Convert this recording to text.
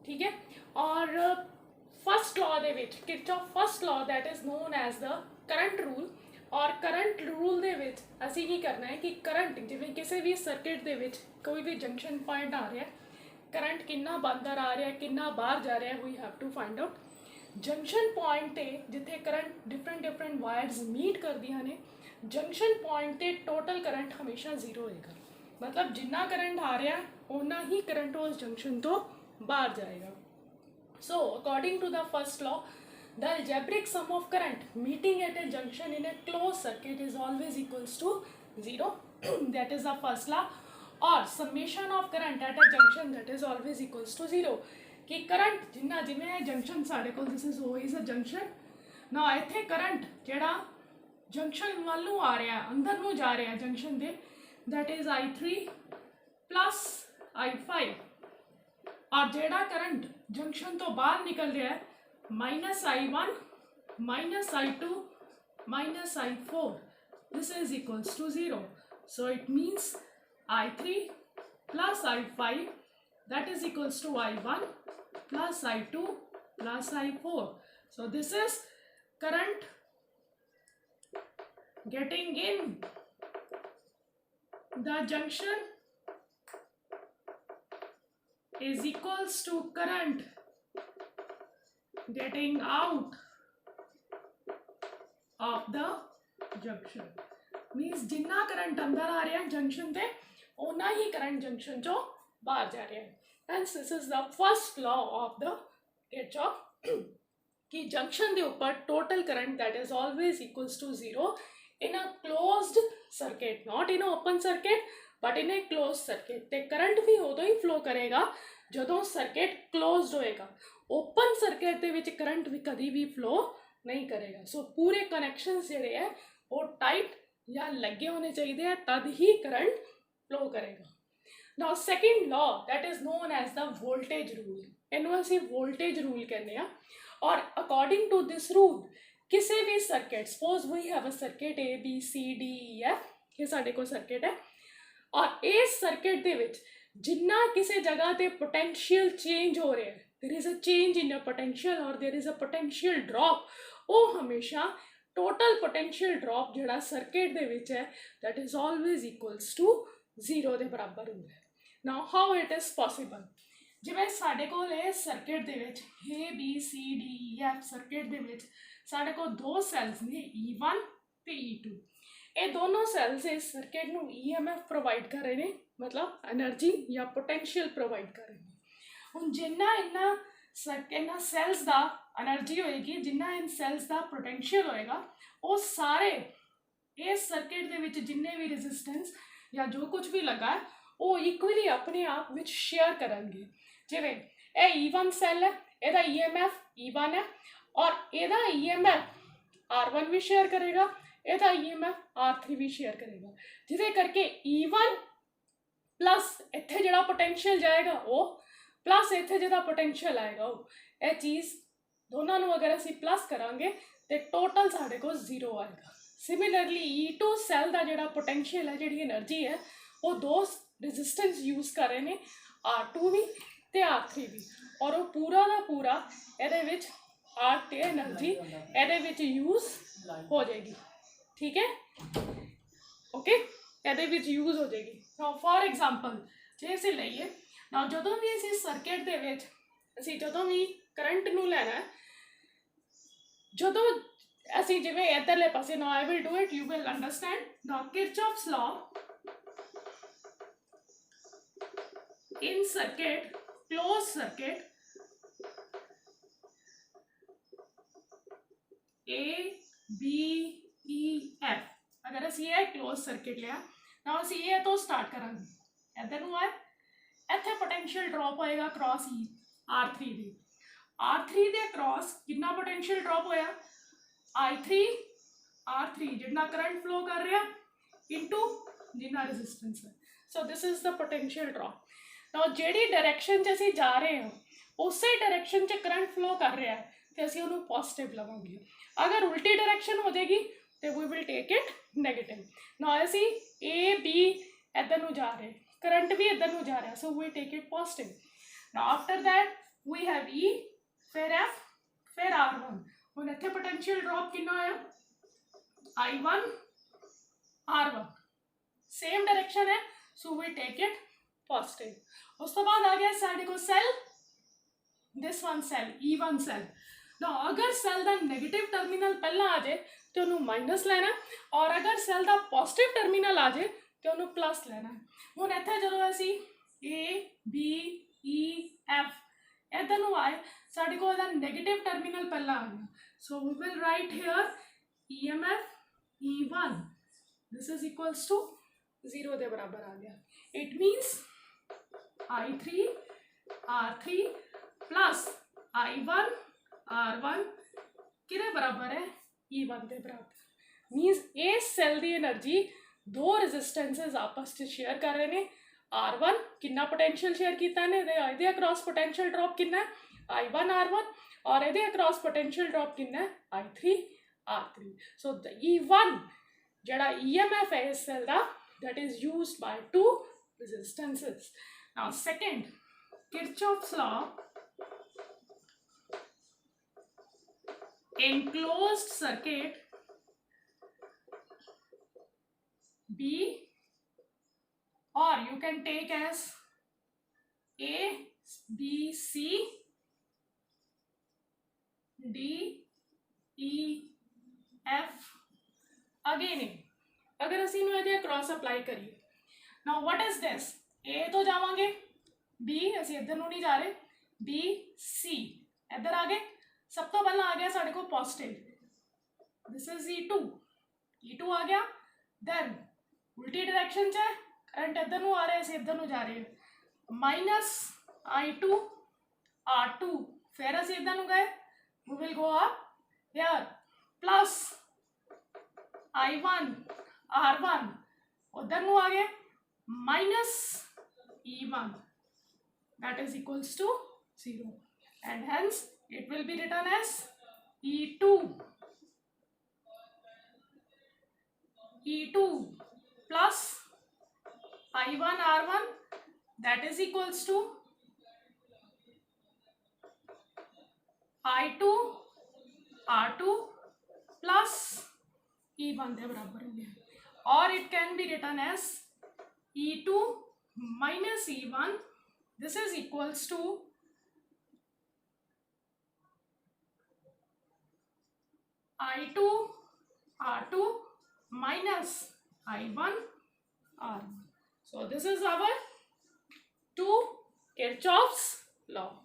ठीक है। और फस्ट लॉ ਦੇ ਵਿੱਚ Kirchhoff first law that is known as the current rule. और करंट रूल ਦੇ ਵਿੱਚ ਅਸੀਂ ਕੀ ਕਰਨਾ ਹੈ ਕਿ करंट ਜਿਵੇਂ ਕਿਸੇ ਵੀ ਸਰਕਿਟ ਦੇ ਵਿੱਚ ਕੋਈ ਵੀ ਜੰਕਸ਼ਨ ਪੁਆਇੰਟ ਆ ਰਿਹਾ, करंट ਕਿੰਨਾ ਅੰਦਰ ਆ ਰਿਹਾ ਕਿੰਨਾ ਬਾਹਰ ਜਾ ਰਿਹਾ, we have to find out junction point ਤੇ ਜਿੱਥੇ करंट डिफरेंट वायर्स मीट ਕਰਦੀਆਂ ਨੇ, जंक्शन पॉइंट ਤੇ टोटल करंट हमेशा 0 ਹੋਏਗਾ। मतलब जिन्ना करंट आ रहा उन्ना ही करंट उस जंक्शन तो बाहर जाएगा। So according to the first law, the algebraic sum of current meeting at a junction in a closed circuit is always equals to 0 that is the first law। or summation of current at a junction that is always equals to 0 कि current जिन्ना जिवें junction साढ़े कोल this is always a junction ना इत्थे current जेड़ा junction वाल नूं आ रहा अंदर नूं जा रहा junction they that is I3 plus I5 और जेड़ा करंट जंक्शन तो बाहर निकल रहा है -I1 -I2 -I4 this is equals to 0। so it means I3 plus I5 that is equals to I1 plus I2 plus I4। so this is current getting in the junction is equals to current getting out of the junction। means Jinnah current अंदर आ रहा है junction ते उन्ना ही current junction चो बाहर जा रहा है। Hence this is the first law of the Kirchhoff कि जंक्शन के ऊपर total current that is always equals to 0 in a closed circuit, not in a open circuit but in a closed circuit। ते current भी उदों ही flow करेगा ਜਦੋਂ circuit closed होएगा। Open circuit ਦੇ ਵਿੱਚ करंट भी कभी भी फ्लो नहीं करेगा। सो पूरे कनैक्शनस ਜਿਹੜੇ है वो टाइट या लगे होने चाहिए तद ही करंट फ्लो करेगा। Now second law that is known as the voltage rule, इनू ਅਸੀਂ वोल्टेज रूल कहने आ। और अकॉर्डिंग टू दिस रूल किसी भी circuit suppose we have a circuit A B C D E F, ये साडे कोल सर्किट है और इस सर्किट दे विच जिन्ना किसी जगह ते पोटेंशियल चेंज हो रहा है, there is a change in a potential और there is a potential drop, वो हमेशा टोटल पोटेंशियल ड्रॉप जिहड़ा सर्किट दे विच है that is always equals to 0 के बराबर होंदा है। Now how it is possible, जिवें साडे कोल इस सर्किट दे विच A B C D E F circuit दे विच साडे कोल दो सैल्स ने E1 ते E2, ये दोनों सैल्स इस सर्किट नूं EMF प्रोवाइड कर रहे हैं, मतलब एनर्जी या पोटेंशियल प्रोवाइड कर रहे हैं। हुण जिन्ना इन्ना सैल्स दा एनर्जी होएगी जिन्ना इन सैल्स दा पोटेंशियल होएगा वो सारे इस सर्किट दे विच जिन्ने भी रेजिस्टेंस या जो कुछ भी लगा है वो इक्वली अपने आप विच शेयर करेंगे। जिवें ये E1 सैल है, ਇਹਦਾ EMF E1 है और ਇਹਦਾ EMF R1 भी शेयर करेगा, ਇਹਦਾ EMF R3 भी शेयर करेगा, जिसे करके E1 प्लस इत्थे जिहड़ा पोटेंशियल जाएगा वो प्लस इत्थे जिहड़ा पोटेंशियल आएगा वो, ये चीज़ दोनों नूं अगर असीं प्लस करांगे तो टोटल साढ़े को 0 आएगा। सिमिलरली E2 सैल का जिहड़ा पोटेंशियल है, जिहड़ी एनर्जी है वो दो रेजिस्टेंस यूज़ कर रहे हैं R2 भी ते R3 भी, और वो पूरा का पूरा ये विच R एनर्जी ये विच यूज़ हो जाएगी। ठीक है, ओके, ये विच यूज़ हो जाएगी। नाउ फॉर एग्जाम्पल जे असीं लईए नाउ जदों भी असीं सर्किट दे विच असीं जदों भी करंट नूं लैना है, जदों असीं जिवें इधरले पासे now I will do it you will understand. Now Kirchhoff's law in circuit close circuit A B E F, अगर असीं ये क्लोज सर्किट लिया ना असीं ये तो स्टार्ट करांगे इधर नूं है, इत्थे पोटेंशियल ड्रॉप होएगा cross R3 they, R3 they cross कितना पोटेंशियल ड्रॉप होया I3 R3 जितना करंट फ्लो कर रहा इनटू जितना रेजिस्टेंस है। So this is the potential drop. Now जिहड़ी डायरैक्शन च असीं जा रहे हैं उसे डायरैक्शन च करंट फ्लो कर रहा है तो असीं उहनूं पॉजिटिव लवांगे, अगर उल्टी डायरैक्शन हो जाएगी तो we will take it negative. Now असीं A B इधर नूं जा रहे, करंट भी इधर नूं जा रहा, so we take it positive. Now after that we have E, फिर F, फिर R1. ਹੁਣ ਇੱਥੇ potential drop ਕਿੰਨਾ ਆਇਆ? I1 R1. Same direction है, so we take it positive. ਉਸ ਤੋਂ ਬਾਅਦ ਆ ਗਿਆ ਸਾਡੇ ਕੋਲ cell, this one cell, E1 cell. Now अगर cell ਦਾ negative terminal ਪਹਿਲਾਂ ਆ ਜਾਏ ਤੇ ਉਹਨੂੰ minus ਲੈਣਾ, ਔਰ ਅਗਰ cell ਦਾ positive terminal ਆ ਜਾਏ ਤੇ ਉਹਨੂੰ plus ਲੈਣਾ. ਹੁਣ ਇੱਥੇ ਜਦੋਂ ਅਸੀਂ A, B, E, F ਇੱਧਰ ਨੂੰ ਆਏ, ਸਾਡੇ ਕੋਲ ਇਹਦਾ negative terminal ਪਹਿਲਾਂ ਆ ਗਿਆ. So we will write here EMF E1. This is equals to 0 ਦੇ ਬਰਾਬਰ ਆ ਗਿਆ. It means I3 R3 plus I1 R1 ਕਿਹਦੇ ਬਰਾਬਰ ਹੈ? E1 ਦੇ ਬਰਾਬਰ. Means ਇਸ ਸੈੱਲ ਦੀ એનર્ਜੀ ਦੋ ਰੈਜ਼ਿਸਟੈਂਸਸ ਆਪਸ ਵਿੱਚ ਸ਼ੇਅਰ ਕਰ ਰਹੇ ਨੇ. R1 ਕਿੰਨਾ ਪੋਟੈਂਸ਼ੀਅਲ ਸ਼ੇਅਰ ਕੀਤਾ ਨੇ, ਇਹਦੇ ਅਕ੍ਰੋਸ ਪੋਟੈਂਸ਼ੀਅਲ ਡ੍ਰੌਪ ਕਿੰਨਾ ਹੈ? I1 R1. ਔਰ ਇਹਦੇ ਅਕ੍ਰੋਸ ਪੋਟੈਂਸ਼ੀਅਲ ਡ੍ਰੌਪ ਕਿੰਨਾ ਹੈ? I3 R3. ਸੋ E1 ਜਿਹੜਾ EMF ਹੈ ਇਸ cell the, that is used by two resistances. Now second, Kirchhoff's law, enclosed circuit B, or you can take as A, B, C, D, E, F. Again अगर ਅਸੀਂ ਇਹਨੂੰ ਇਹਦੇ across apply ਕਰੀਏ, now what is this? A ਤੋਂ ਜਾਵਾਂਗੇ B, ਅਸੀਂ ਇੱਧਰ ਨੂੰ ਨਹੀਂ ਜਾ ਰਹੇ, B, C ਇੱਧਰ ਆ ਗਏ. ਸਭ ਤੋਂ ਪਹਿਲਾਂ ਆ ਗਿਆ ਸਾਡੇ ਕੋਲ positive, this is E2. E2 ਆ ਗਿਆ. then ਉਲਟੀ ਡਾਇਰੈਕਸ਼ਨ 'ਚ ਕਰੰਟ ਇੱਧਰ ਨੂੰ ਆ ਰਿਹਾ, ਅਸੀਂ ਇੱਧਰ ਨੂੰ ਜਾ ਰਹੇ ਹਾਂ. ਮਾਈਨਸ I2 R2, ਫਿਰ ਅਸੀਂ ਇੱਧਰ ਨੂੰ ਗਏ, we will go up here, plus I1 R1 उधर ਨੂੰ आ गए, minus E1, that is equals to 0, and hence it will be written as E2 plus I1 R1, that is equals to I2 R2 plus E1 के बराबर हो गया. और it can be written as E2 minus E1. This is equals to I2 R2 minus I1 R1. So this is our 2 Kirchhoff's law.